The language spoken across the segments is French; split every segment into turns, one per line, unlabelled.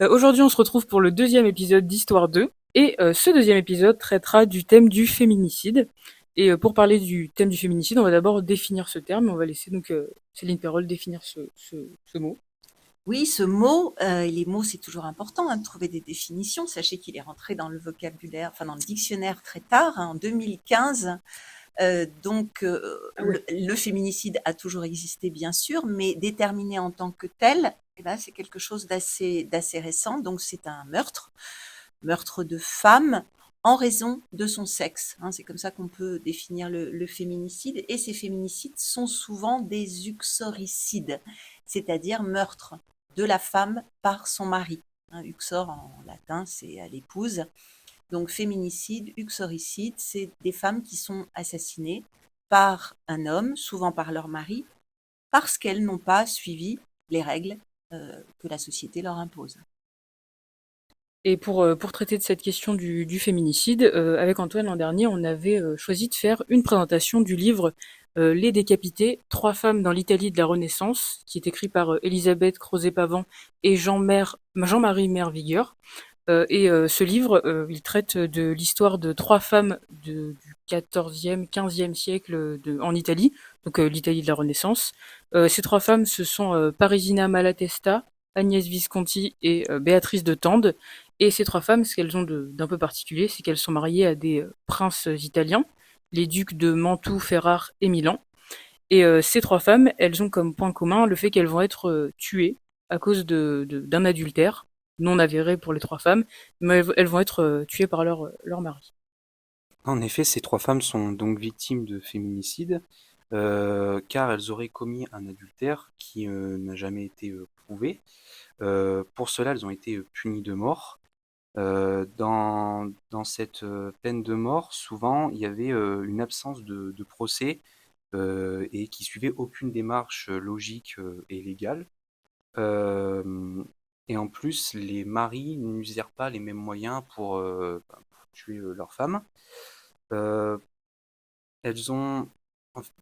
Aujourd'hui, on se retrouve pour le deuxième épisode d'Histoire 2. Et ce deuxième épisode traitera du thème du féminicide. Et pour parler du thème du féminicide, on va d'abord définir ce terme. On va laisser donc Céline Perrol définir ce mot.
Oui, ce mot, et les mots, c'est toujours important de trouver des définitions. Sachez qu'il est rentré dans le vocabulaire, enfin dans le dictionnaire très tard, en 2015. Donc,
Ah ouais.
le féminicide a toujours existé, bien sûr, mais déterminé en tant que tel, eh ben, c'est quelque chose d'assez récent. Donc, c'est un meurtre de femme en raison de son sexe. Hein. C'est comme ça qu'on peut définir le féminicide. Et ces féminicides sont souvent des uxoricides, c'est-à-dire meurtre de la femme par son mari. Hein, uxor en latin, c'est à l'épouse. Donc féminicide, uxoricide, c'est des femmes qui sont assassinées par un homme, souvent par leur mari, parce qu'elles n'ont pas suivi les règles que la société leur impose.
Et pour traiter de cette question du féminicide, avec Antoine l'an dernier, on avait choisi de faire une présentation du livre Les Décapités, trois femmes dans l'Italie de la Renaissance, qui est écrit par Elisabeth Crozet-Pavant et Jean-Marie Mervigueur. Ce livre, il traite de l'histoire de trois femmes du 14e, 15e siècle en Italie, donc l'Italie de la Renaissance. Ces trois femmes, ce sont Parisina Malatesta, Agnès Visconti et Béatrice de Tende. Et ces trois femmes, ce qu'elles ont d'un peu particulier, c'est qu'elles sont mariées à des princes italiens, les ducs de Mantoue, Ferrare et Milan. Et ces trois femmes, elles ont comme point commun le fait qu'elles vont être tuées à cause d'un adultère non avéré pour les trois femmes, mais elles vont être tuées par leur mari.
En effet, ces trois femmes sont donc victimes de féminicide, car elles auraient commis un adultère qui n'a jamais été prouvé. Pour cela, elles ont été punies de mort. Dans cette peine de mort, souvent, il y avait une absence de procès et qui suivait aucune démarche logique et légale. Euh, et en plus, les maris n'usèrent pas les mêmes moyens pour tuer leurs femmes. Euh, elles ont...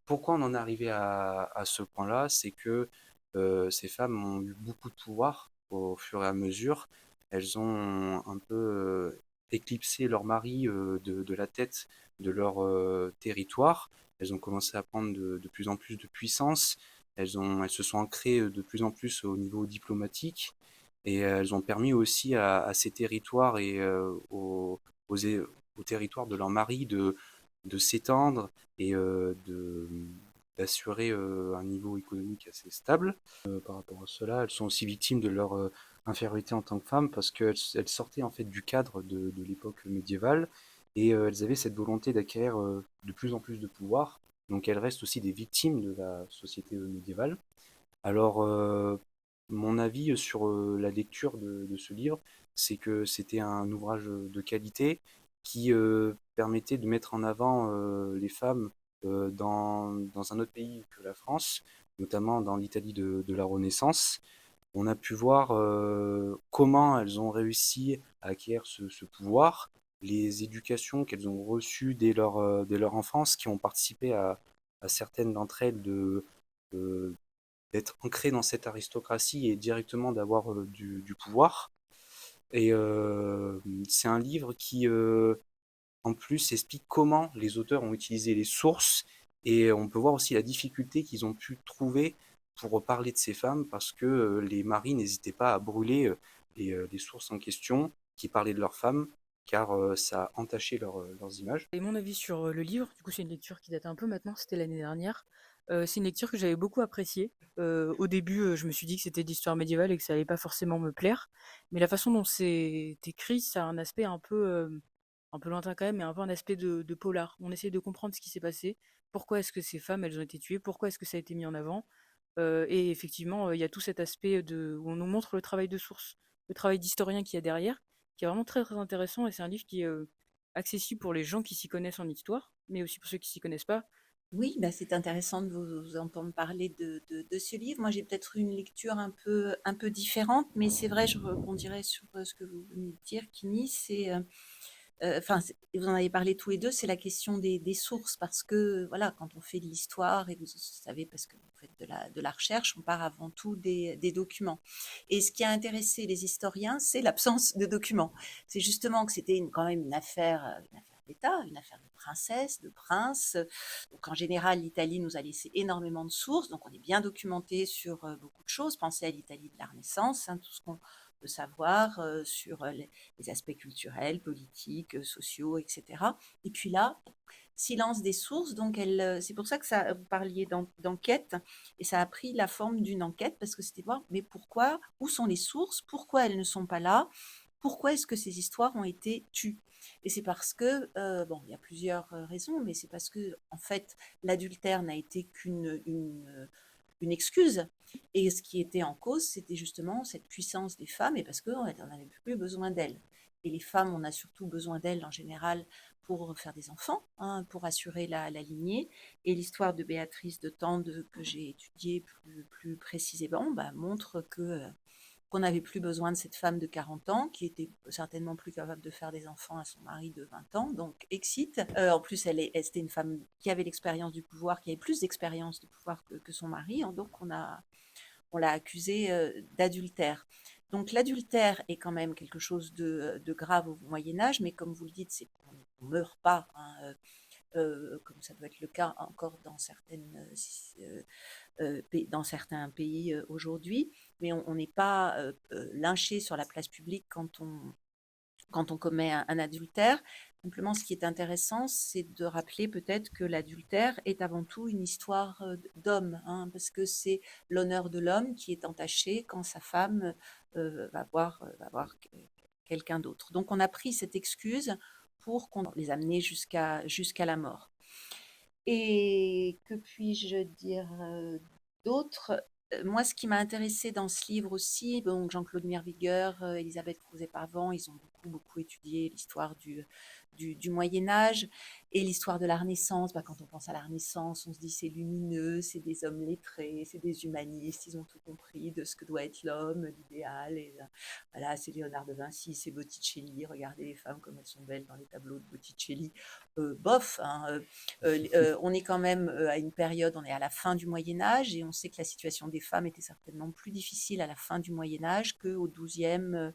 Pourquoi on en est arrivé à ce point-là? C'est que ces femmes ont eu beaucoup de pouvoir au fur et à mesure. Elles ont un peu éclipsé leur mari de la tête de leur territoire. Elles ont commencé à prendre de plus en plus de puissance. Elles se sont ancrées de plus en plus au niveau diplomatique et elles ont permis aussi à ces territoires et aux territoires de leur mari de s'étendre et d'assurer un niveau économique assez stable. Par rapport à cela, elles sont aussi victimes de leur infériorité en tant que femmes parce qu'elles sortaient en fait du cadre de l'époque médiévale et elles avaient cette volonté d'acquérir de plus en plus de pouvoir. Donc elles restent aussi des victimes de la société médiévale. Alors, mon avis sur la lecture de ce livre, c'est que c'était un ouvrage de qualité qui permettait de mettre en avant les femmes dans un autre pays que la France, notamment dans l'Italie de la Renaissance. On a pu voir comment elles ont réussi à acquérir ce pouvoir, les éducations qu'elles ont reçues dès leur enfance, qui ont participé à certaines d'entre elles de- d'être ancrées dans cette aristocratie et directement d'avoir du pouvoir. Et c'est un livre qui, en plus, explique comment les auteurs ont utilisé les sources et on peut voir aussi la difficulté qu'ils ont pu trouver pour parler de ces femmes parce que les maris n'hésitaient pas à brûler les sources en question qui parlaient de leurs femmes car ça entachait leurs images.
Et mon avis sur le livre, du coup c'est une lecture qui date un peu maintenant, c'était l'année dernière. C'est une lecture que j'avais beaucoup appréciée. Au début, je me suis dit que c'était de l'histoire médiévale et que ça allait pas forcément me plaire, mais la façon dont c'est écrit, ça a un aspect un peu lointain quand même, mais un peu un aspect de polar. On essaie de comprendre ce qui s'est passé, pourquoi est-ce que ces femmes elles ont été tuées, pourquoi est-ce que ça a été mis en avant. Et effectivement, il y a tout cet aspect où on nous montre le travail de source, le travail d'historien qu'il y a derrière, qui est vraiment très très intéressant. Et c'est un livre qui est accessible pour les gens qui s'y connaissent en histoire, mais aussi pour ceux qui s'y connaissent pas.
Oui, bah, c'est intéressant de vous entendre parler de ce livre. Moi, j'ai peut-être une lecture un peu différente, mais c'est vrai, je rebondirais sur ce que vous venez de dire, Kini, c'est enfin, vous en avez parlé tous les deux, c'est la question des sources, parce que voilà, quand on fait de l'histoire, et vous savez, parce que vous faites de la recherche, on part avant tout des documents. Et ce qui a intéressé les historiens, c'est l'absence de documents. C'est justement que c'était quand même une affaire d'État, une affaire de princesse, de prince. Donc en général, l'Italie nous a laissé énormément de sources, donc on est bien documenté sur beaucoup de choses. Pensez à l'Italie de la Renaissance, hein, tout ce qu'on peut savoir sur les aspects culturels, politiques, sociaux, etc. Et puis là, silence des sources, donc c'est pour ça que ça, vous parliez d'enquête, et ça a pris la forme d'une enquête, parce que c'était voir, mais pourquoi, où sont les sources, pourquoi elles ne sont pas là, pourquoi est-ce que ces histoires ont été tues? Et c'est parce que, bon, il y a plusieurs raisons, mais c'est parce que, en fait, l'adultère n'a été une excuse. Et ce qui était en cause, c'était justement cette puissance des femmes, et parce qu'on n'avait plus besoin d'elles. Et les femmes, on a surtout besoin d'elles en général pour faire des enfants, hein, pour assurer la lignée. Et l'histoire de Béatrice de Tende, que j'ai étudiée plus précisément, bah, montre qu'on n'avait plus besoin de cette femme de 40 ans, qui était certainement plus capable de faire des enfants à son mari de 20 ans, donc excite. En plus, c'était une femme qui avait l'expérience du pouvoir, qui avait plus d'expérience du pouvoir que son mari, hein, donc on l'a accusée d'adultère. Donc l'adultère est quand même quelque chose de grave au Moyen Âge, mais comme vous le dites, on ne meurt pas, hein, comme ça doit être le cas encore dans certains pays aujourd'hui, mais on n'est pas lynché sur la place publique quand on commet un adultère. Simplement, ce qui est intéressant, c'est de rappeler peut-être que l'adultère est avant tout une histoire d'homme, hein, parce que c'est l'honneur de l'homme qui est entaché quand sa femme va voir quelqu'un d'autre. Donc on a pris cette excuse pour qu'on les amener jusqu'à la mort. Et que puis-je dire d'autre? Moi, ce qui m'a intéressé dans ce livre aussi, donc Jean-Claude Merviguer, Elisabeth Crozet-Parvent, ils ont beaucoup étudié l'histoire du Moyen Âge et l'histoire de la Renaissance. Bah, quand on pense à la Renaissance, on se dit c'est lumineux, c'est des hommes lettrés, c'est des humanistes, ils ont tout compris de ce que doit être l'homme, l'idéal. Et voilà, c'est Léonard de Vinci, c'est Botticelli. Regardez les femmes comme elles sont belles dans les tableaux de Botticelli. Bof, hein, on est quand même à une période, on est à la fin du Moyen Âge, et on sait que la situation des femmes était certainement plus difficile à la fin du Moyen Âge qu'au XIIe,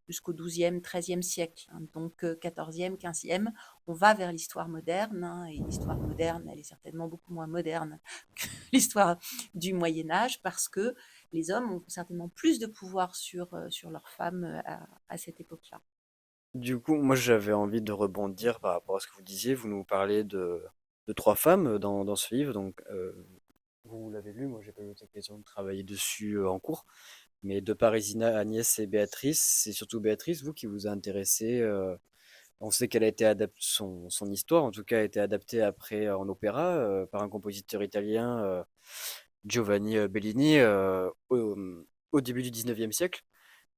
jusqu'au XIIe, XIIIe siècle. Hein. Donc 14e, 15e, on va vers l'histoire moderne, hein, et l'histoire moderne, elle est certainement beaucoup moins moderne que l'histoire du Moyen Âge, parce que les hommes ont certainement plus de pouvoir sur leurs femmes à cette époque-là.
Du coup, moi j'avais envie de rebondir par rapport à ce que vous disiez. Vous nous parlez de trois femmes dans ce livre, donc vous l'avez lu, moi j'ai pas eu l'occasion de travailler dessus en cours. Mais de Parisina, Agnès et Béatrice, c'est surtout Béatrice, vous, qui vous a intéressé. On sait qu'elle a été adaptée, son histoire en tout cas a été adaptée après en opéra par un compositeur italien, Giovanni Bellini, au début du 19e siècle.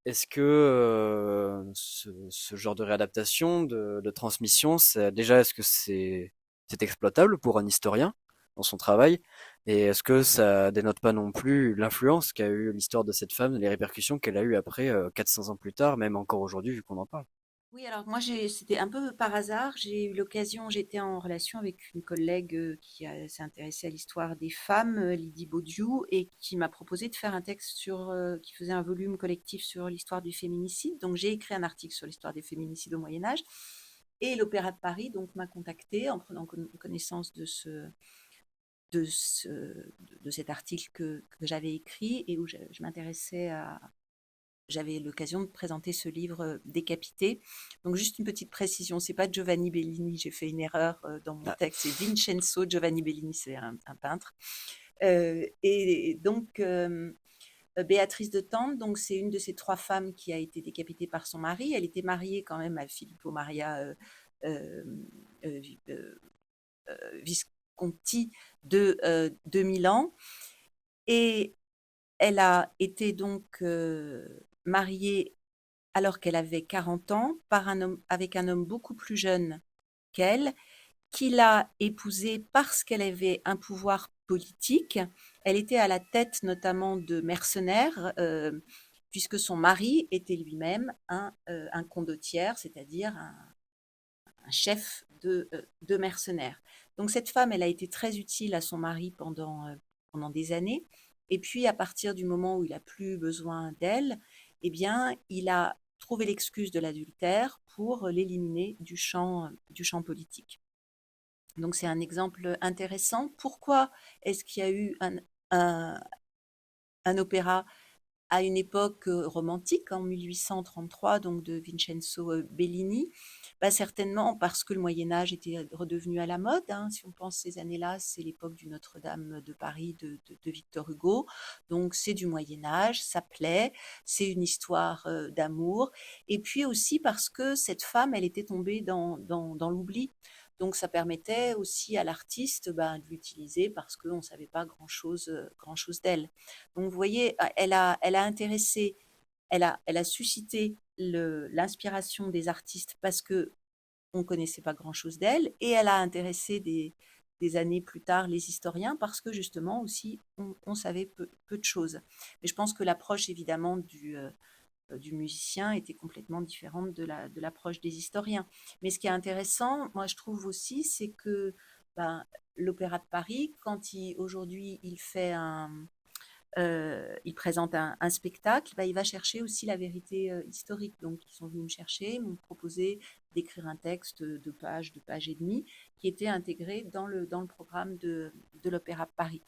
Est-ce que ce genre de réadaptation, de transmission, déjà, est-ce que c'est exploitable pour un historien dans son travail? Et est-ce que ça dénote pas non plus l'influence qu'a eu l'histoire de cette femme, les répercussions qu'elle a eues après 400 ans plus tard, même encore aujourd'hui, vu qu'on en parle?
Oui, alors moi, c'était un peu par hasard. J'ai eu l'occasion, j'étais en relation avec une collègue s'est intéressée à l'histoire des femmes, Lydie Baudiou, et qui m'a proposé de faire un texte qui faisait un volume collectif sur l'histoire du féminicide. Donc j'ai écrit un article sur l'histoire des féminicides au Moyen Âge. Et l'Opéra de Paris donc m'a contactée en prenant connaissance de cet article que j'avais écrit, et où je m'intéressais j'avais l'occasion de présenter ce livre Décapité. Donc juste une petite précision, c'est pas Giovanni Bellini, j'ai fait une erreur dans mon
Ah,
texte, c'est Vincenzo Giovanni Bellini, c'est un peintre. Et donc Béatrice de Tende, donc c'est une de ces trois femmes qui a été décapitée par son mari. Elle était mariée quand même à Filippo Maria euh, euh, euh, Visconti de Milan, et elle a été donc mariée alors qu'elle avait 40 ans avec un homme beaucoup plus jeune qu'elle, qui l'a épousée parce qu'elle avait un pouvoir politique. Elle était à la tête notamment de mercenaires, puisque son mari était lui-même un condottiere, c'est-à-dire chef de mercenaires. Donc cette femme, elle a été très utile à son mari pendant des années. Et puis à partir du moment où il a plus besoin d'elle, eh bien, il a trouvé l'excuse de l'adultère pour l'éliminer du champ politique. Donc c'est un exemple intéressant. Pourquoi est-ce qu'il y a eu un, un opéra à une époque romantique, en 1833, donc de Vincenzo Bellini? Bah, certainement parce que le Moyen Âge était redevenu à la mode, hein. Si on pense ces années-là, c'est l'époque du Notre-Dame de Paris de Victor Hugo. Donc c'est du Moyen Âge, ça plaît, c'est une histoire d'amour. Et puis aussi parce que cette femme, elle était tombée dans l'oubli. Donc ça permettait aussi à l'artiste de l'utiliser parce qu'on ne savait pas grand-chose d'elle. Donc vous voyez, elle a intéressé, elle a suscité l'inspiration des artistes parce que on connaissait pas grand-chose d'elle, et elle a intéressé des années plus tard les historiens parce que justement aussi on savait peu de choses. Mais je pense que l'approche évidemment du musicien était complètement différente de l'approche des historiens. Mais ce qui est intéressant, moi je trouve aussi, c'est que ben, l'Opéra de Paris, quand aujourd'hui il fait il présente un spectacle, il va chercher aussi la vérité historique. Donc, ils sont venus me chercher, m'ont proposé d'écrire un texte de page et demie, qui était intégré dans le programme de l'Opéra de Paris.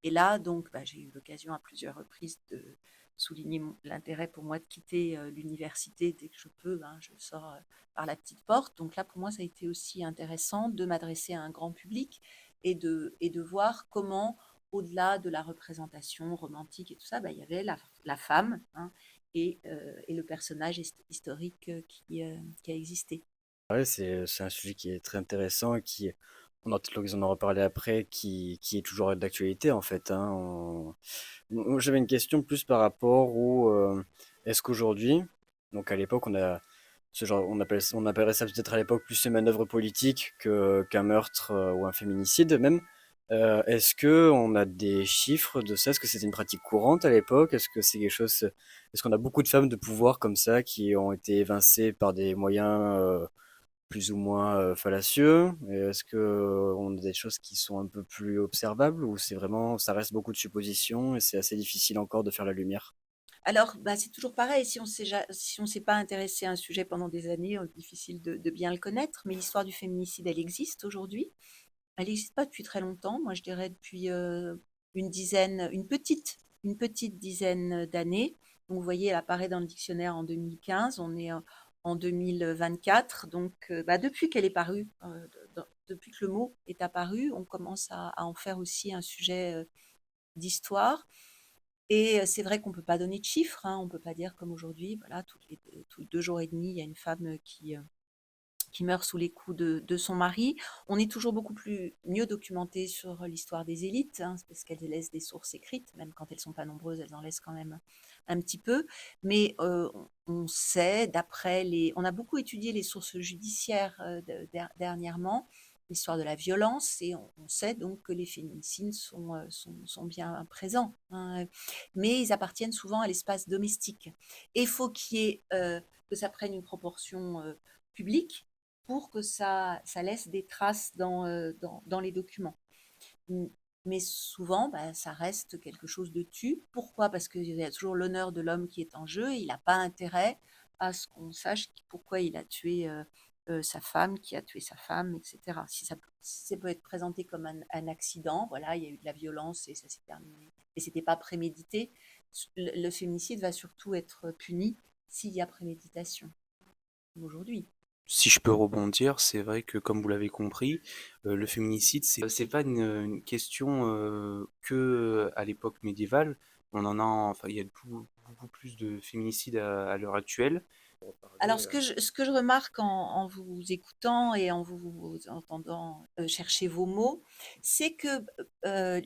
Et là, donc, j'ai eu l'occasion à plusieurs reprises de souligner l'intérêt pour moi de quitter l'université dès que je peux. Hein, je sors par la petite porte. Donc là, pour moi, ça a été aussi intéressant de m'adresser à un grand public et de voir comment, au-delà de la représentation romantique et tout ça, il y avait la femme, hein, et le personnage historique qui a existé.
Ouais, c'est un sujet qui est très intéressant et qui, on aura peut-être l'occasion d'en reparler après, qui est toujours d'actualité en fait, hein. Moi, j'avais une question plus par rapport au, est-ce qu'aujourd'hui, donc à l'époque, on a ce genre, on appellerait ça peut-être à l'époque plus une manœuvre politique qu'un meurtre ou un féminicide même. Est-ce que on a des chiffres de ça? Est-ce que c'était une pratique courante à l'époque? Est-ce que c'est quelque chose, est-ce qu'on a beaucoup de femmes de pouvoir comme ça qui ont été évincées par des moyens plus ou moins fallacieux? Et est-ce que on a des choses qui sont un peu plus observables ou c'est vraiment, ça reste beaucoup de suppositions et c'est assez difficile encore de faire la lumière?
Alors, c'est toujours pareil, si on s'est pas intéressé à un sujet pendant des années, difficile de bien le connaître, mais l'histoire du féminicide, elle existe aujourd'hui. Elle n'existe pas depuis très longtemps, moi je dirais depuis une petite dizaine d'années. Donc vous voyez, elle apparaît dans le dictionnaire en 2015, on est en 2024. Donc depuis qu'elle est parue, depuis que le mot est apparu, on commence à en faire aussi un sujet d'histoire. Et c'est vrai qu'on ne peut pas donner de chiffres, hein, on ne peut pas dire comme aujourd'hui, voilà, tous les 2 jours et demi, il y a une femme qui meurt sous les coups de son mari. On est toujours beaucoup mieux documenté sur l'histoire des élites, hein, parce qu'elles laissent des sources écrites, même quand elles ne sont pas nombreuses, elles en laissent quand même un petit peu. Mais on sait, on a beaucoup étudié les sources judiciaires dernièrement, l'histoire de la violence, et on sait donc que les féminicides sont bien présents, hein, mais ils appartiennent souvent à l'espace domestique. Et il faut que ça prenne une proportion publique pour que ça laisse des traces dans les documents. Mais souvent, ça reste quelque chose de tu. Pourquoi? Parce qu'il y a toujours l'honneur de l'homme qui est en jeu, et il n'a pas intérêt à ce qu'on sache pourquoi il a tué sa femme, qui a tué sa femme, etc. Si ça peut être présenté comme un accident, voilà, il y a eu de la violence et ça s'est terminé. Et c'était pas prémédité. Le féminicide va surtout être puni s'il y a préméditation aujourd'hui.
Si je peux rebondir, c'est vrai que comme vous l'avez compris, le féminicide, c'est pas une question que à l'époque médiévale. On en a, enfin, il y a beaucoup plus de féminicides à l'heure actuelle. On va
Alors,
parler,
ce que je remarque en vous écoutant et en vous entendant chercher vos mots, c'est que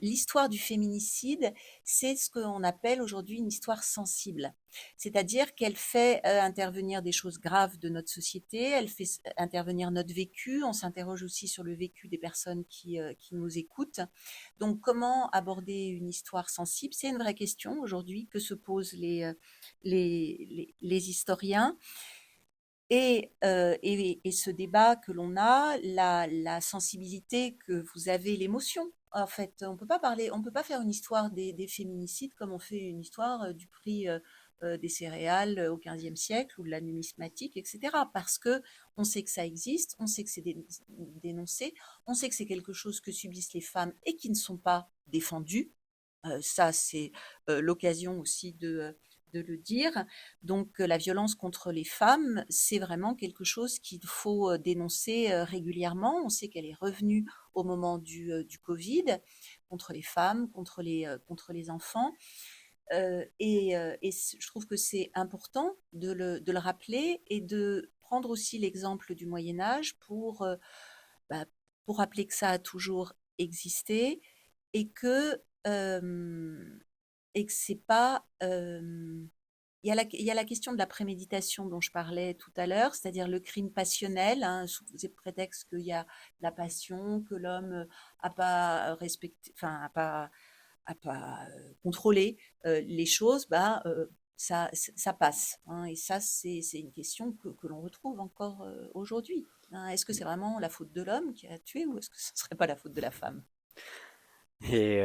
l'histoire du féminicide, c'est ce qu'on appelle aujourd'hui une histoire sensible. C'est-à-dire qu'elle fait intervenir des choses graves de notre société, elle fait intervenir notre vécu, on s'interroge aussi sur le vécu des personnes qui nous écoutent. Donc, comment aborder une histoire sensible? C'est une vraie question aujourd'hui que se posent les historiens. Et ce débat que l'on a, la sensibilité que vous avez, l'émotion. En fait, on peut pas faire une histoire des féminicides comme on fait une histoire du prix des céréales au XVe siècle ou de la numismatique, etc. Parce que on sait que ça existe, on sait que c'est dénoncé, on sait que c'est quelque chose que subissent les femmes et qui ne sont pas défendues. Ça, c'est l'occasion aussi de le dire. Donc, la violence contre les femmes, c'est vraiment quelque chose qu'il faut dénoncer régulièrement. On sait qu'elle est revenue au moment du Covid, contre les femmes, contre les enfants. Je trouve que c'est important de le rappeler et de prendre aussi l'exemple du Moyen Âge bah, pour rappeler que ça a toujours existé et euh, que c'est pas. Il y a la question de la préméditation dont je parlais tout à l'heure, c'est-à-dire le crime passionnel, hein, sous prétexte qu'il y a la passion, que l'homme a pas respecté, enfin a pas contrôlé les choses, ça passe, hein. Et ça, c'est une question que l'on retrouve encore aujourd'hui, hein. Est-ce que c'est vraiment la faute de l'homme qui a tué ou est-ce que ce ne serait pas la faute de la femme?
Et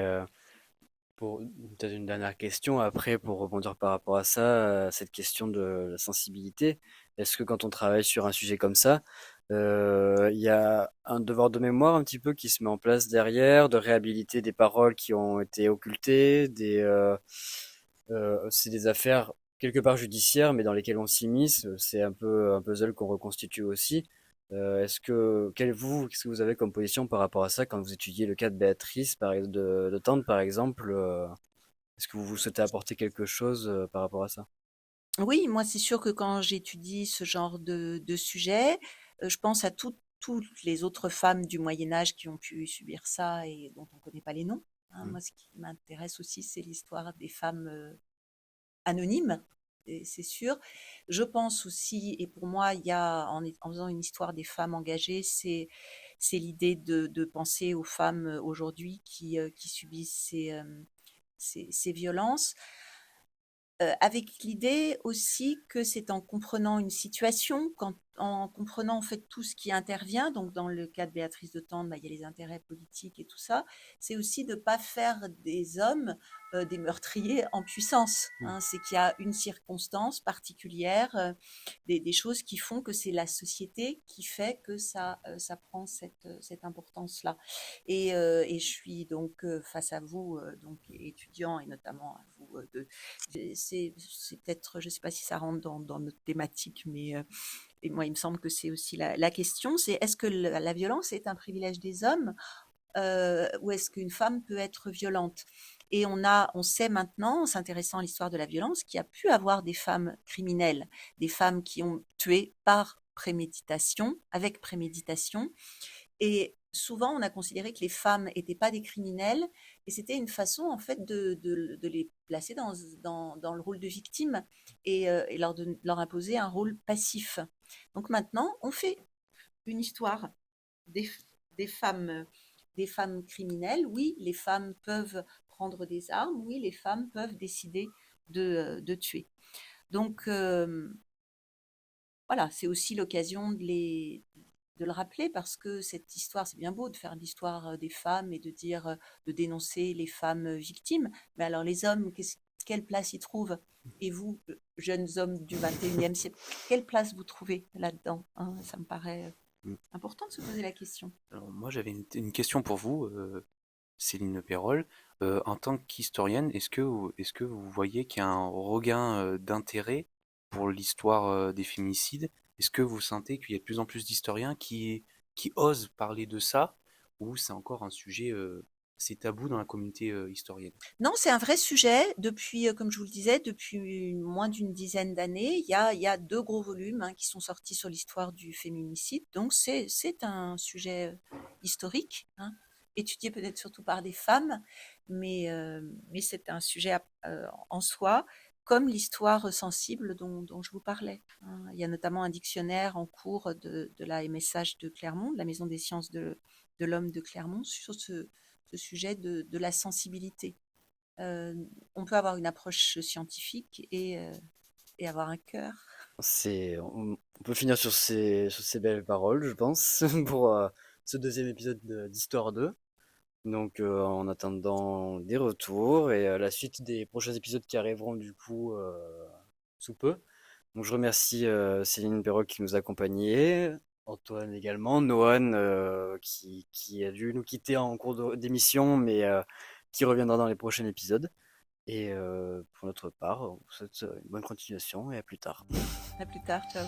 pour peut-être une dernière question après, pour rebondir par rapport à ça, cette question de la sensibilité, est-ce que quand on travaille sur un sujet comme ça, il y a un devoir de mémoire un petit peu qui se met en place derrière, de réhabiliter des paroles qui ont été occultées, c'est des affaires quelque part judiciaires, mais dans lesquelles on s'immisce, c'est un peu un puzzle qu'on reconstitue aussi. Qu'est-ce que vous avez comme position par rapport à ça quand vous étudiez le cas de Béatrice, de Tante, par exemple? Est-ce que vous souhaitez apporter quelque chose par rapport à ça?
Oui, moi, c'est sûr que quand j'étudie ce genre de sujet, je pense à toutes les autres femmes du Moyen Âge qui ont pu subir ça et dont on ne connaît pas les noms, hein.
Mm.
Moi, ce qui m'intéresse aussi, c'est l'histoire des femmes anonymes, et c'est sûr. Je pense aussi, et pour moi, il y a, en faisant une histoire des femmes engagées, c'est l'idée de penser aux femmes aujourd'hui qui subissent ces violences. Avec l'idée aussi que c'est en comprenant une situation, en comprenant en fait tout ce qui intervient, donc dans le cas de Béatrice de Tende, il y a les intérêts politiques et tout ça, c'est aussi de ne pas faire des hommes des meurtriers en puissance,
Mm.
hein. C'est qu'il y a une circonstance particulière, des choses qui font que c'est la société qui fait que ça prend cette importance-là. Et je suis donc face à vous, donc étudiants, et notamment à vous c'est peut-être, je ne sais pas si ça rentre dans notre thématique, mais et moi, il me semble que c'est aussi la question, c'est est-ce que la violence est un privilège des hommes ou est-ce qu'une femme peut être violente? Et on sait maintenant, en s'intéressant à l'histoire de la violence, qu'il y a pu avoir des femmes criminelles, des femmes qui ont tué par préméditation, avec préméditation, et souvent, on a considéré que les femmes n'étaient pas des criminels, et c'était une façon, en fait, de les placer dans le rôle de victime et leur imposer un rôle passif. Donc maintenant, on fait une histoire des, des femmes, des femmes criminelles. Oui, les femmes peuvent prendre des armes. Oui, les femmes peuvent décider de tuer. Donc, voilà, c'est aussi l'occasion de le rappeler parce que cette histoire, c'est bien beau de faire l'histoire des femmes et de dire, de dénoncer les femmes victimes. Mais alors les hommes, quelle place ils trouvent? Et vous, jeunes hommes du 21e siècle, quelle place vous trouvez là-dedans, hein? Ça me paraît
Mm.
important de se poser la question.
Alors moi j'avais une question pour vous, Céline Perrol. En tant qu'historienne, est-ce que vous voyez qu'il y a un regain d'intérêt pour l'histoire des féminicides? Est-ce que vous sentez qu'il y a de plus en plus d'historiens qui osent parler de ça, ou c'est encore un sujet assez tabou dans la communauté historienne?
Non, c'est un vrai sujet. Depuis, comme je vous le disais, depuis moins d'une dizaine d'années, il y a deux gros volumes, hein, qui sont sortis sur l'histoire du féminicide. Donc c'est un sujet historique, hein, étudié peut-être surtout par des femmes, mais c'est un sujet en soi, comme l'histoire sensible dont je vous parlais, hein. Il y a notamment un dictionnaire en cours de la MSH de Clermont, de la Maison des sciences de l'homme de Clermont, sur ce sujet de la sensibilité. On peut avoir une approche scientifique et avoir un cœur.
On peut finir sur ces belles paroles, je pense, pour ce deuxième épisode d'Histoire 2. Donc, en attendant des retours et la suite des prochains épisodes qui arriveront du coup sous peu. Donc, je remercie Céline Perrault qui nous accompagnait, Antoine également, Noan qui a dû nous quitter en cours d'émission, mais qui reviendra dans les prochains épisodes. Et pour notre part, on vous souhaite une bonne continuation et à plus tard.
À plus tard, ciao.